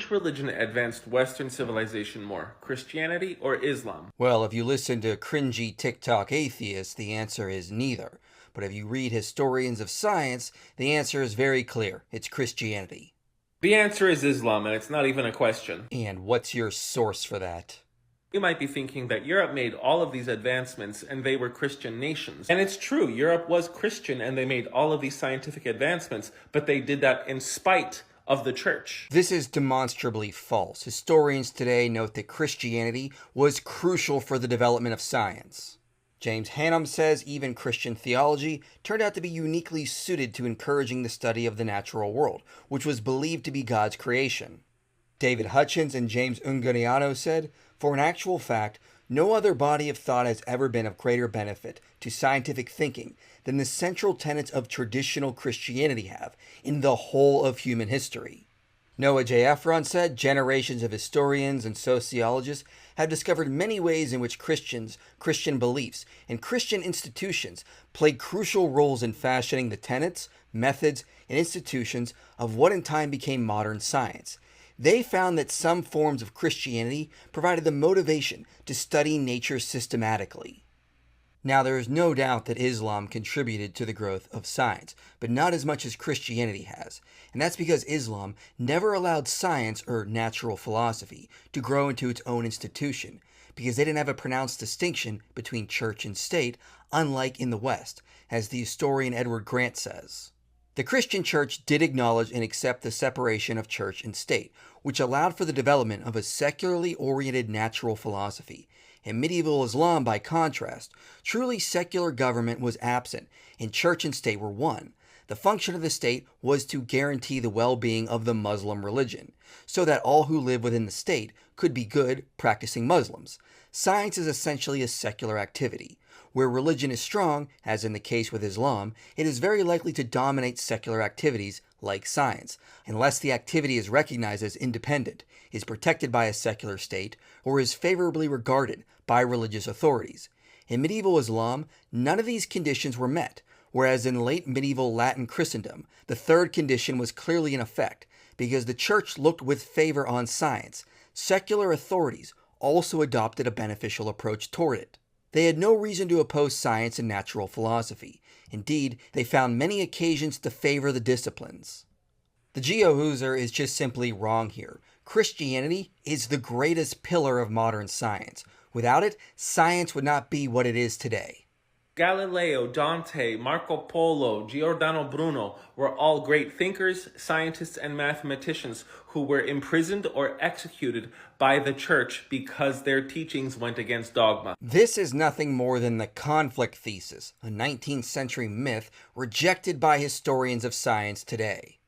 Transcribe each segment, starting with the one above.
Which religion advanced Western civilization more, Christianity or Islam? Well, if you listen to cringy TikTok atheists, the answer is neither. But if you read historians of science, the answer is very clear. It's Christianity. The answer is Islam, and it's not even a question. And what's your source for that? You might be thinking that Europe made all of these advancements and they were Christian nations. And it's true, Europe was Christian and they made all of these scientific advancements, but they did that in spite of the church. This is demonstrably false. Historians today note that Christianity was crucial for the development of science. James Hannam says even Christian theology turned out to be uniquely suited to encouraging the study of the natural world, which was believed to be God's creation. David Hutchins and James Ungariano said, "For an actual fact, no other body of thought has ever been of greater benefit to scientific thinking than the central tenets of traditional Christianity have in the whole of human history." Noah J. Efron said, "Generations of historians and sociologists have discovered many ways in which Christians, Christian beliefs, and Christian institutions played crucial roles in fashioning the tenets, methods, and institutions of what in time became modern science. They found that some forms of Christianity provided the motivation to study nature systematically." Now, there is no doubt that Islam contributed to the growth of science, but not as much as Christianity has. And that's because Islam never allowed science, or natural philosophy, to grow into its own institution, because they didn't have a pronounced distinction between church and state, unlike in the West, as the historian Edward Grant says. The Christian church did acknowledge and accept the separation of church and state, which allowed for the development of a secularly oriented natural philosophy. In medieval Islam, by contrast, truly secular government was absent, and church and state were one. The function of the state was to guarantee the well-being of the Muslim religion, so that all who live within the state could be good, practicing Muslims. Science is essentially a secular activity. Where religion is strong, as in the case with Islam, it is very likely to dominate secular activities like science, unless the activity is recognized as independent, is protected by a secular state, or is favorably regarded by religious authorities. In medieval Islam, none of these conditions were met, whereas in late medieval Latin Christendom, the third condition was clearly in effect, because the church looked with favor on science. Secular authorities also adopted a beneficial approach toward it. They had no reason to oppose science and natural philosophy. Indeed, they found many occasions to favor the disciplines. The GeoHooser is just simply wrong here. Christianity is the greatest pillar of modern science. Without it, science would not be what it is today. Galileo, Dante, Marco Polo, Giordano Bruno were all great thinkers, scientists, and mathematicians who were imprisoned or executed by the church because their teachings went against dogma. This is nothing more than the conflict thesis, a 19th century myth rejected by historians of science today.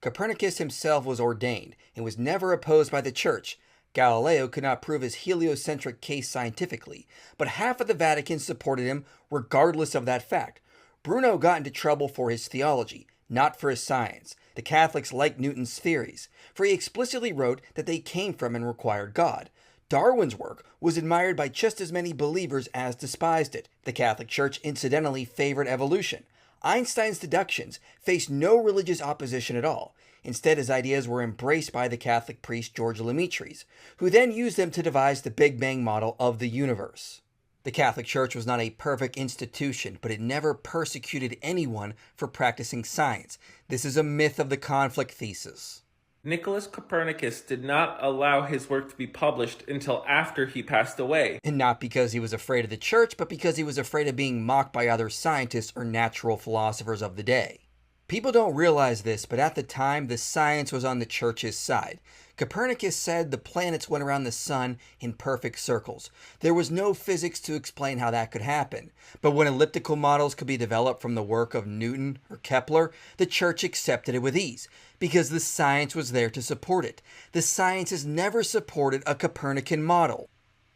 Copernicus himself was ordained and was never opposed by the church. Galileo could not prove his heliocentric case scientifically, but half of the Vatican supported him regardless of that fact. Bruno got into trouble for his theology, not for his science. The Catholics liked Newton's theories, for he explicitly wrote that they came from and required God. Darwin's work was admired by just as many believers as despised it. The Catholic Church incidentally favored evolution. Einstein's deductions faced no religious opposition at all. Instead, his ideas were embraced by the Catholic priest George Lemaitre, who then used them to devise the Big Bang model of the universe. The Catholic Church was not a perfect institution, but it never persecuted anyone for practicing science. This is a myth of the conflict thesis. Nicholas Copernicus did not allow his work to be published until after he passed away. And not because he was afraid of the church, but because he was afraid of being mocked by other scientists or natural philosophers of the day. People don't realize this, but at the time, the science was on the church's side. Copernicus said the planets went around the sun in perfect circles. There was no physics to explain how that could happen. But when elliptical models could be developed from the work of Newton or Kepler, the church accepted it with ease, because the science was there to support it. The science has never supported a Copernican model.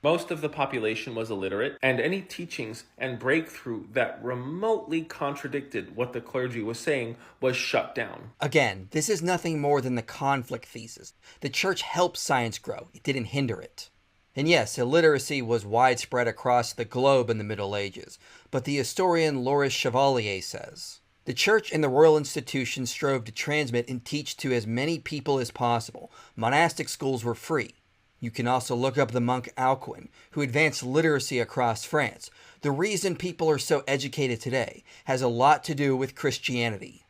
Most of the population was illiterate, and any teachings and breakthrough that remotely contradicted what the clergy was saying was shut down. Again, this is nothing more than the conflict thesis. The church helped science grow, it didn't hinder it. And yes, illiteracy was widespread across the globe in the Middle Ages, but the historian Loris Chevalier says, The church and the royal institutions strove to transmit and teach to as many people as possible. Monastic schools were free. You can also look up the monk Alcuin, who advanced literacy across France. The reason people are so educated today has a lot to do with Christianity.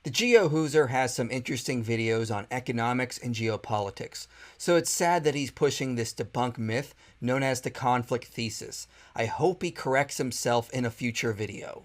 The GeoHooser has some interesting videos on economics and geopolitics, so it's sad that he's pushing this debunk myth known as the conflict thesis. I hope he corrects himself in a future video.